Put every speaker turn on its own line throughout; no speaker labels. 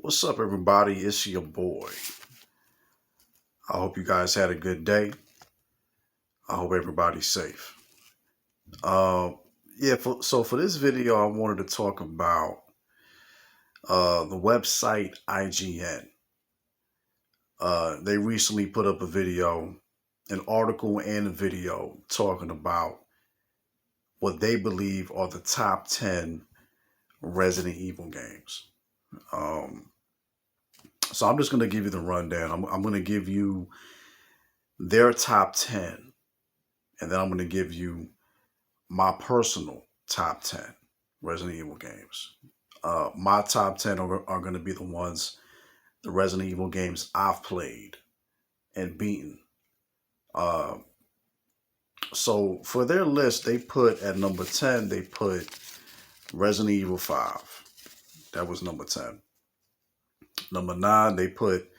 What's up, everybody? It's your boy. I hope you guys had a good day. I hope everybody's safe. Uh, so for this video, I wanted to talk about the website IGN. They recently put up a video, an article and a video talking about what they believe are the top 10 Resident Evil games. Um, so I'm just going to give you the rundown. I'm going to give you their top 10, and then I'm going to give you my personal top 10 Resident Evil games. My top 10 are going to be the Resident Evil games I've played and beaten. Uh, so for their list, they put at number 10, they put Resident Evil 5. That was number 10. Number 9, they put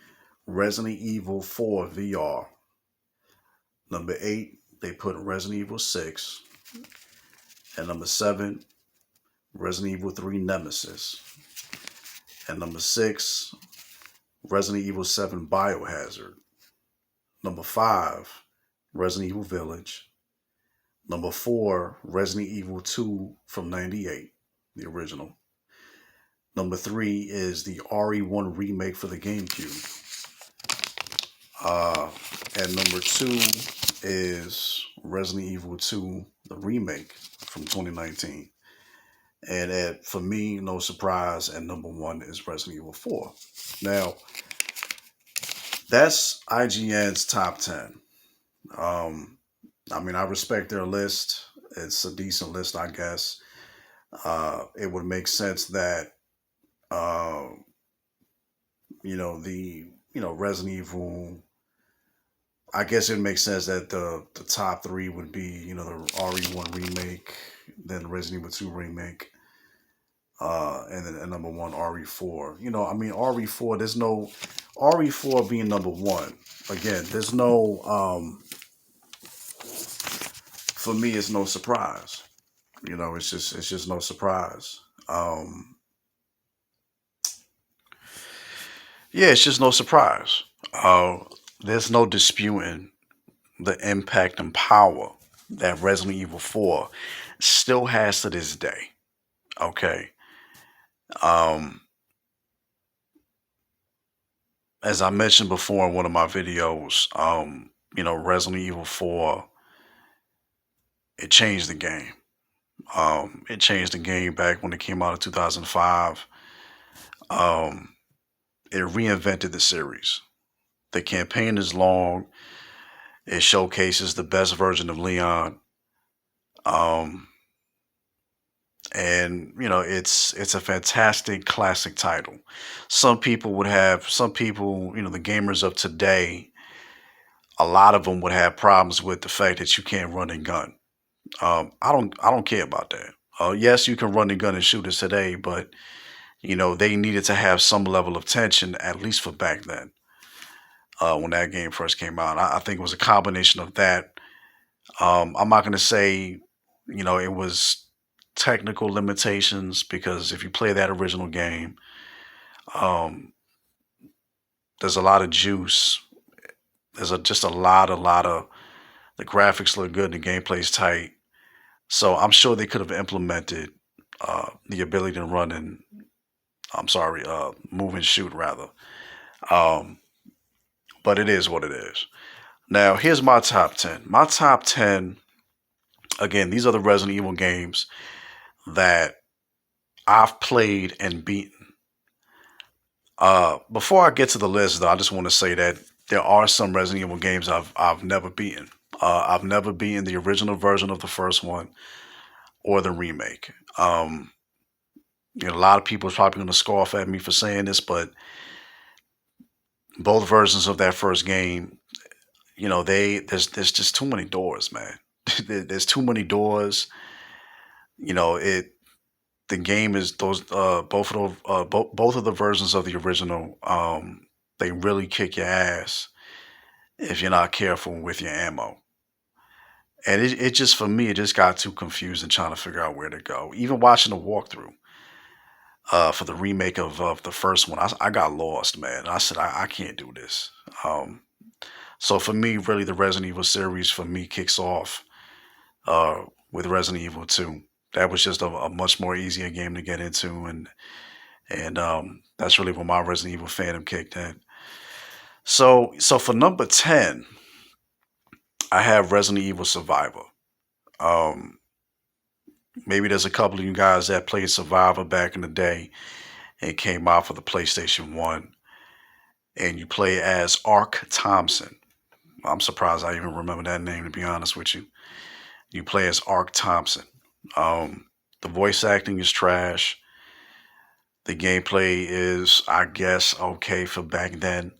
Resident Evil 4 VR. Number 8, they put Resident Evil 6. And number 7, Resident Evil 3 Nemesis. And number 6, Resident Evil 7 Biohazard. Number 5, Resident Evil Village. Number 4, Resident Evil 2 from 98, the original. Number 3 is the RE1 remake for the GameCube. And number 2 is Resident Evil 2, the remake from 2019. And for me, no surprise, and number 1 is Resident Evil 4. Now, that's IGN's top 10. I respect their list. It's a decent list, I guess. It would make sense that, uh, Resident Evil. I guess it makes sense that the top three would be, the RE1 remake, then Resident Evil 2 remake, and then at number 1 RE4. RE4. There's no RE4 being number 1. Again, there's no. For me, it's no surprise. It's just no surprise. Yeah, it's just no surprise. There's no disputing the impact and power that Resident Evil 4 still has to this day. Okay. Um, as I mentioned before in one of my videos, Resident Evil 4, it changed the game. It changed the game back when it came out in 2005. Um, it reinvented the series. The campaign is long. It showcases the best version of Leon. Um, and it's a fantastic classic title. Some people, the gamers of today, a lot of them would have problems with the fact that you can't run and gun. I don't care about that. Yes, you can run and gun and shooters today, but they needed to have some level of tension, at least for back then, when that game first came out. I think it was a combination of that. I'm not going to say, it was technical limitations, because if you play that original game, um, there's a lot of juice. Just a lot of the graphics look good, the gameplay's tight. So I'm sure they could have implemented the ability to run and, I'm sorry, move and shoot rather. Um, but it is what it is. Now, here's my top 10. My top 10, again, these are the Resident Evil games that I've played and beaten. Before I get to the list, though, I just want to say that there are some Resident Evil games I've never beaten. I've never beaten the original version of the first one or the remake. A lot of people are probably going to scoff at me for saying this, but both versions of that first game, there's just too many doors, man. There's too many doors. It the game is those both of the versions of the original. They really kick your ass if you're not careful with your ammo. And it just, for me, it just got too confused and trying to figure out where to go. Even watching the walkthrough, for the remake of the first one. I got lost, man. I said I can't do this. Um, so for me, really, the Resident Evil series for me kicks off uh, with Resident Evil 2. That was just a much more easier game to get into, and that's really when my Resident Evil fandom kicked in. So for number 10, I have Resident Evil Survivor. Um, Maybe there's a couple of you guys that played Survivor back in the day and came out for the PlayStation 1, and you play as Ark Thompson. I'm surprised I even remember that name, to be honest with you. You play as Ark Thompson. Um, the voice acting is trash. The gameplay is, I guess, okay for back then.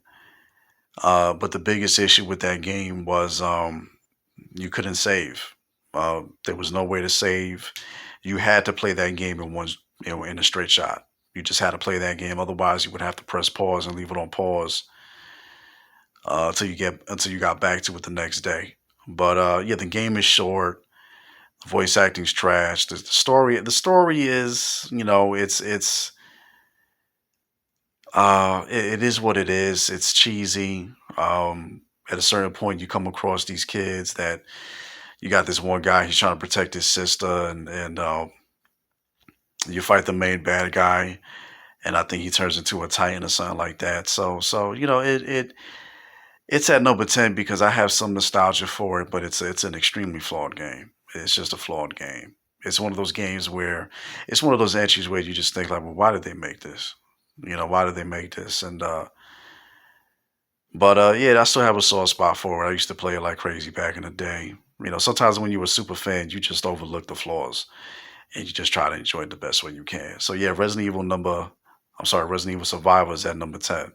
But the biggest issue with that game was you couldn't save. There was no way to save. You had to play that game in one, in a straight shot. You just had to play that game. Otherwise, you would have to press pause and leave it on pause until you got back to it the next day. But yeah, the game is short. The voice acting's trash. The story is, it is what it is. It's cheesy. At a certain point, you come across these kids that you got this one guy. He's trying to protect his sister, and you fight the main bad guy, and I think he turns into a titan or something like that. So it's at number 10 because I have some nostalgia for it, but it's an extremely flawed game. It's just a flawed game. It's one of those games where it's one of those entries where you just think like, well, why did they make this? Why did they make this? But yeah, I still have a soft spot for it. I used to play it like crazy back in the day. Sometimes when you're a super fan, you just overlook the flaws and you just try to enjoy it the best way you can. So yeah, Resident Evil Survivor is at number 10.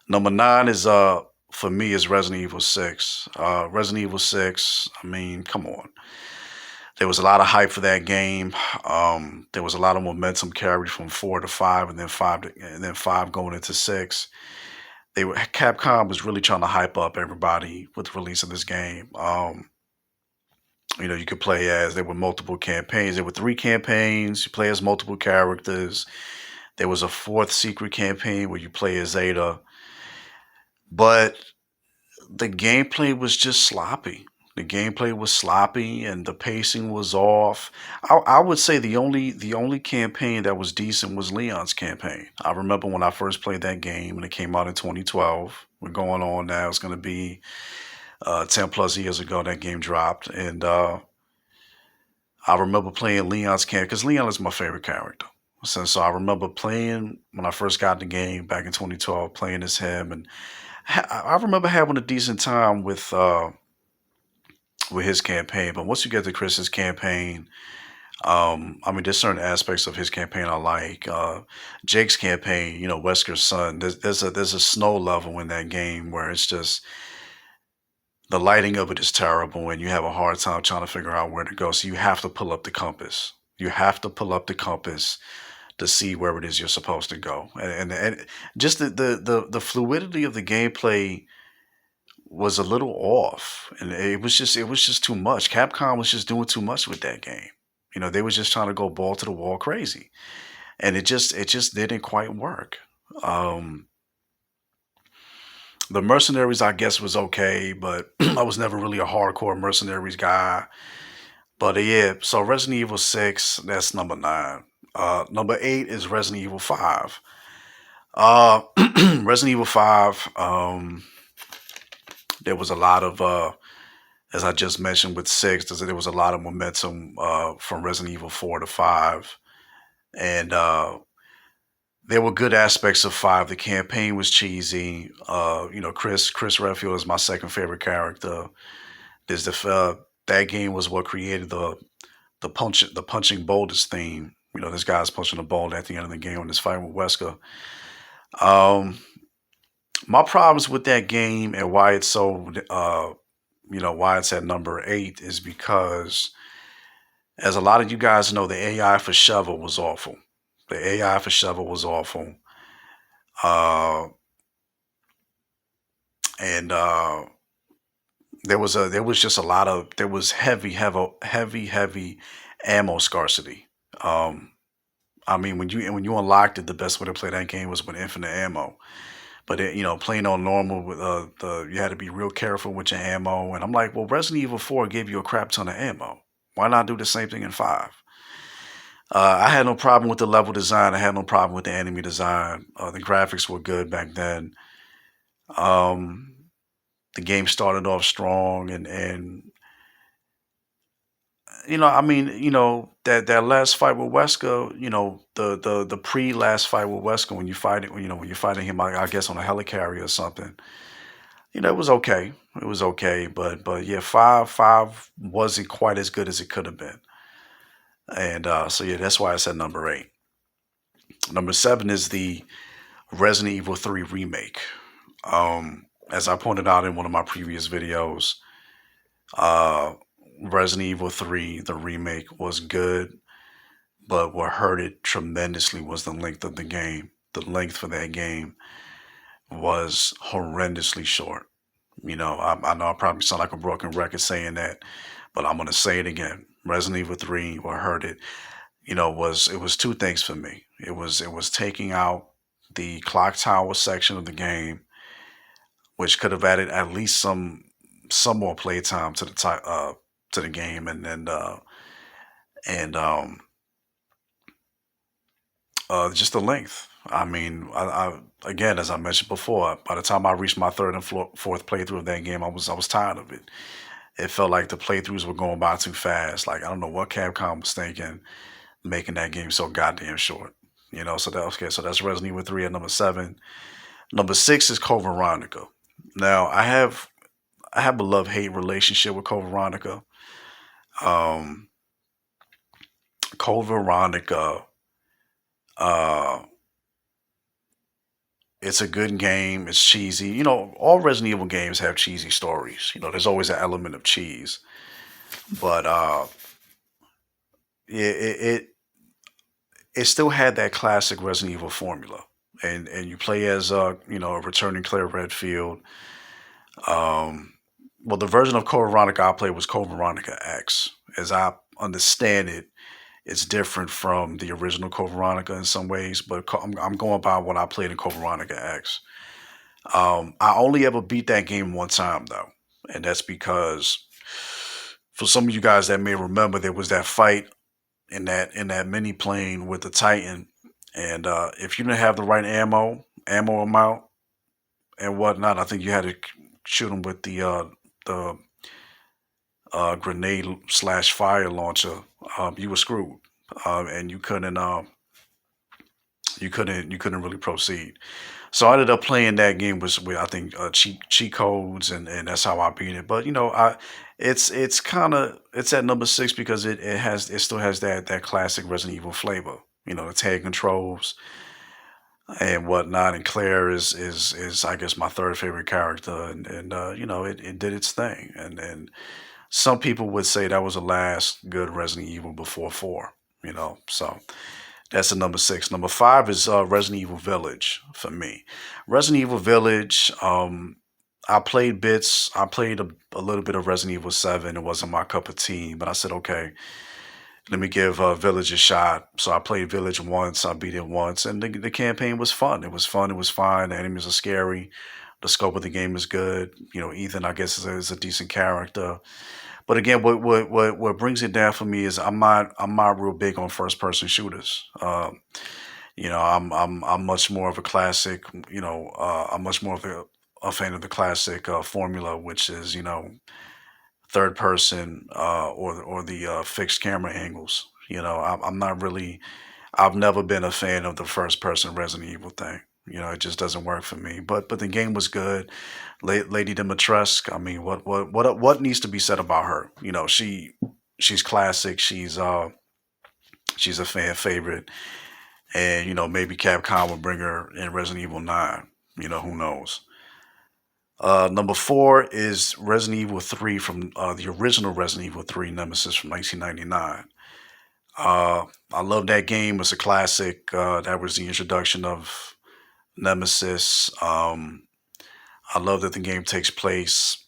Number 9 is for me is Resident Evil 6. Resident Evil 6, I mean, come on. There was a lot of hype for that game. There was a lot of momentum carried from 4 to 5, and then 5 going into 6. Capcom was really trying to hype up everybody with the release of this game. You could play as there were multiple campaigns. There were 3 campaigns. You play as multiple characters. There was a 4th secret campaign where you play as Zeta, but the gameplay was just sloppy. The gameplay was sloppy and the pacing was off. I would say the only campaign that was decent was Leon's campaign. I remember when I first played that game and it came out in 2012. We're going on now. It's going to be 10 plus years ago that game dropped. And I remember playing Leon's campaign because Leon is my favorite character. So I remember playing when I first got the game back in 2012, playing as him. And I remember having a decent time with his campaign. But once you get to Chris's campaign, I mean, there's certain aspects of his campaign I like. Jake's campaign, Wesker's son. There's a snow level in that game where it's just the lighting of it is terrible, and you have a hard time trying to figure out where to go. So you have to pull up the compass. You have to pull up the compass to see where it is you're supposed to go, and just the fluidity of the gameplay was a little off, and it was just too much. Capcom was just doing too much with that game. They was just trying to go ball to the wall crazy, and it just didn't quite work. Um, the Mercenaries, I guess, was okay, but I was never really a hardcore Mercenaries guy. But yeah, so Resident Evil 6, that's number 9. Number 8 is Resident Evil 5. Uh, Resident Evil 5. There was a lot of as I just mentioned with 6, there was a lot of momentum from Resident Evil 4 to 5. And there were good aspects of 5. The campaign was cheesy. Chris Redfield is my second favorite character. That game was what created the punching boulders theme. This guy's punching a boulder at the end of the game in this fight with Wesker. Um, my problems with that game and why it's so why it's at number 8 is because, as a lot of you guys know, the AI for Shovel was awful. The AI for Shovel was awful. Uh, and there was heavy ammo scarcity. Um, I mean, when you unlocked it, the best way to play that game was with infinite ammo. But playing on normal with the you had to be real careful with your ammo. And I'm like, well, Resident Evil 4 gave you a crap ton of ammo. Why not do the same thing in 5? I had no problem with the level design. I had no problem with the enemy design. The graphics were good back then. Um, the game started off strong, and I mean, that last fight with Wesker, the pre last fight with Wesker, when you fight it, when you're fighting him, I guess on a helicarrier or something, it was okay. It was okay, but yeah, five wasn't quite as good as it could have been, and so yeah, that's why I said number 8. Number 7 is the Resident Evil 3 remake. As I pointed out in one of my previous videos, uh, Resident Evil 3, the remake, was good, but what hurt it tremendously was the length of the game. The length for that game was horrendously short. I know I probably sound like a broken record saying that, but I'm gonna say it again. Resident Evil 3, what hurt it, it was two things for me. It was taking out the clock tower section of the game, which could have added at least some more playtime to the game, and just the length. I mean, again, as I mentioned before, by the time I reached my third and fourth playthrough of that game, I was tired of it. It felt like the playthroughs were going by too fast. Like I don't know what Capcom was thinking, making that game so goddamn short. So that's Resident Evil 3 at number 7. Number 6 is Code Veronica. Now I have a love hate relationship with Code Veronica. Um, Code Veronica, uh, it's a good game. It's cheesy. All Resident Evil games have cheesy stories. There's always an element of cheese, but it it still had that classic Resident Evil formula. And you play as a returning Claire Redfield. Um, well, the version of Code Veronica I played was Code Veronica X. As I understand it, it's different from the original Code Veronica in some ways, but I'm going by what I played in Code Veronica X. I only ever beat that game one time though, and that's because for some of you guys that may remember, there was that fight in that mini plane with the Titan, and if you didn't have the right ammo amount and whatnot, I think you had to shoot him with the grenade slash fire launcher. You were screwed, and you couldn't really proceed. So I ended up playing that game with I think cheat codes, and that's how I beat it. But it's at number 6 because it still has that classic Resident Evil flavor. The tag controls and whatnot. And Claire is I guess my third favorite character, and it did its thing. And some people would say that was the last good Resident Evil before 4. So that's a number 6. Number 5 is Resident Evil Village for me. Resident Evil Village. I played bits. I played a little bit of Resident Evil 7. It wasn't my cup of tea, but I said, okay, let me give Village a shot. So I played Village once. I beat it once, and the campaign was fun. It was fun. It was fine. The enemies are scary. The scope of the game is good. Ethan, I guess, is a decent character. But again, what brings it down for me is I'm not real big on first person shooters. I'm much more of a classic. I'm much more of a fan of the classic formula, which is third person or the fixed camera angles. I'm not really. I've never been a fan of the first person Resident Evil thing. It just doesn't work for me. But the game was good. Lady Dimitrescu. I mean, what needs to be said about her? She's classic. She's a fan favorite, and maybe Capcom will bring her in Resident Evil 9. Who knows? Number 4 is Resident Evil 3 from the original Resident Evil 3 Nemesis from 1999. I love that game. It's a classic. That was the introduction of Nemesis. I love that the game takes place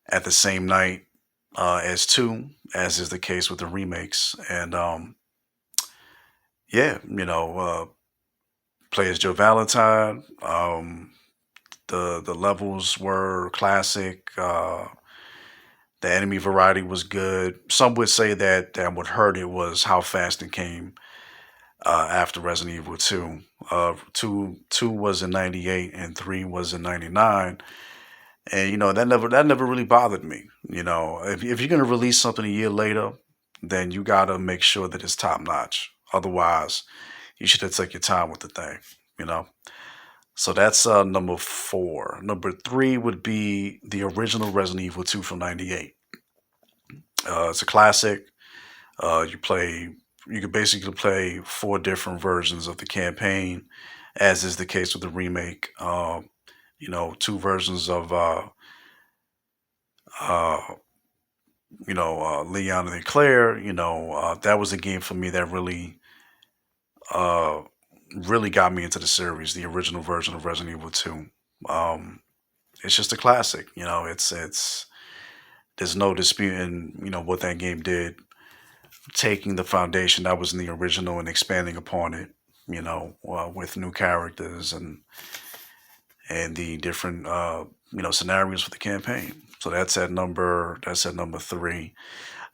at the same night as 2, as is the case with the remakes. And yeah, play as Joe Valentine. The levels were classic. The enemy variety was good. Some would say that what hurt it was how fast it came after Resident Evil 2. Two was in '98 and three was in '99, and that never really bothered me. If you're gonna release something a year later, then you gotta make sure that it's top notch. Otherwise, you should have took your time with the thing. You know. So that's number four. Number three would be the original Resident Evil 2 from '98. It's a classic. You play. You could basically play four different versions of the campaign, as is the case with the remake. Two versions of uh, Leon and Claire. That was a game for me that uh, really got me into the series. The original version of Resident Evil 2. Um, it's just a classic. It's there's no disputing what that game did, taking the foundation that was in the original and expanding upon it. With new characters and the different scenarios for the campaign. So that's at number three.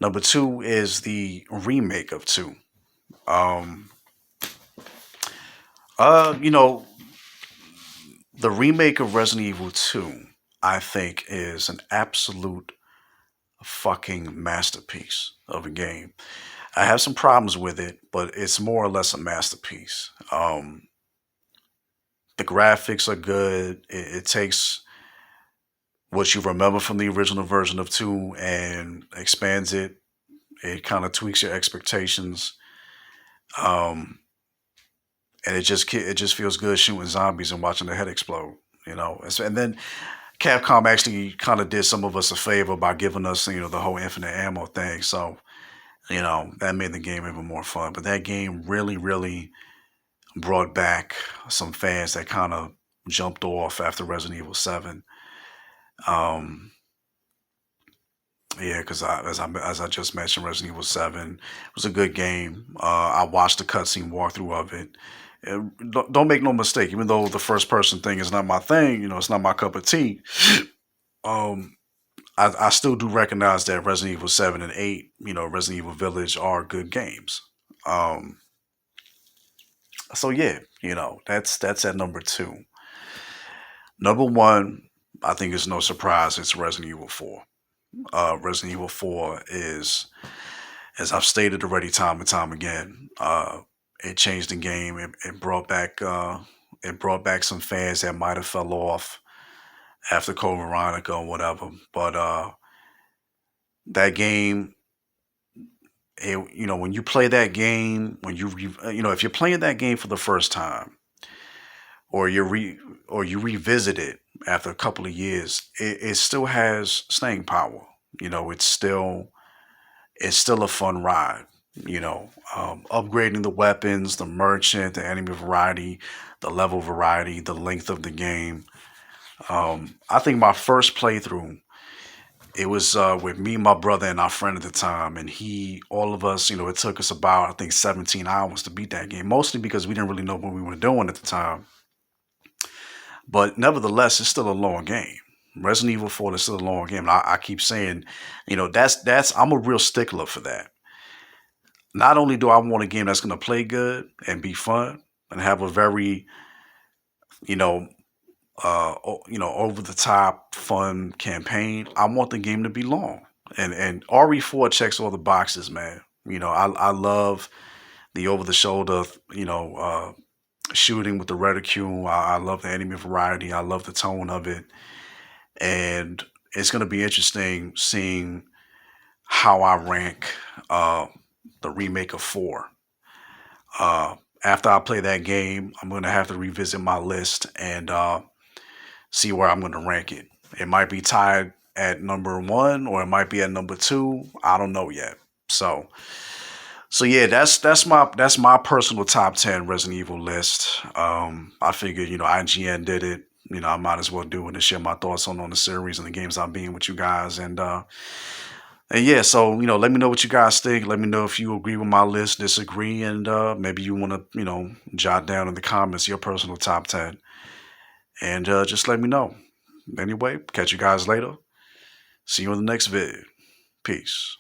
Number two is the remake of two. Um, uh, you know, the remake of Resident Evil 2, I think, is an absolute fucking masterpiece of a game. I have some problems with it, but it's more or less a masterpiece. The graphics are good. It takes what you remember from the original version of 2 and expands it. It kind of tweaks your expectations. Um, and it just feels good shooting zombies and watching their head explode. And then Capcom actually kind of did some of us a favor by giving us the whole infinite ammo thing. So that made the game even more fun. But that game really, really brought back some fans that kind of jumped off after Resident Evil 7. Um, yeah, because as I just mentioned, Resident Evil 7 was a good game. I watched the cutscene walkthrough of it. Don't make no mistake, even though the first person thing is not my thing, it's not my cup of tea. Um, I still do recognize that Resident Evil 7 and 8, Resident Evil Village are good games. Um, so yeah, that's at number two. Number one, I think it's no surprise, it's Resident Evil 4. Resident Evil 4 is, as I've stated already time and time again, it changed the game. It brought back some fans that might have fell off after Code Veronica or whatever. But that game, when you play that game, if you're playing that game for the first time, or you revisit it after a couple of years, it still has staying power. It's still a fun ride. Upgrading the weapons, the merchant, the enemy variety, the level variety, the length of the game. I think my first playthrough, it was with me, my brother, and our friend at the time, and all of us, it took us about, I think, 17 hours to beat that game, mostly because we didn't really know what we were doing at the time. But nevertheless, it's still a long game. Resident Evil 4 is still a long game. And I keep saying, that's I'm a real stickler for that. Not only do I want a game that's going to play good and be fun and have a very, you know, over the top fun campaign, I want the game to be long. And RE4 checks all the boxes, man. I love the over the shoulder, shooting with the reticule. I love the enemy variety. I love the tone of it. And it's going to be interesting seeing how I rank the remake of 4. After I play that game, I'm going to have to revisit my list and see where I'm going to rank it. It might be tied at number 1 or it might be at number 2. I don't know yet. So yeah, that's my personal top 10 Resident Evil list. I figured, IGN did it. I might as well do it and share my thoughts on the series and the games I'm being with you guys. And And yeah, so let me know what you guys think. Let me know if you agree with my list, disagree, and maybe you want to jot down in the comments your personal top 10, and just let me know. Anyway, catch you guys later. See you in the next vid. Peace.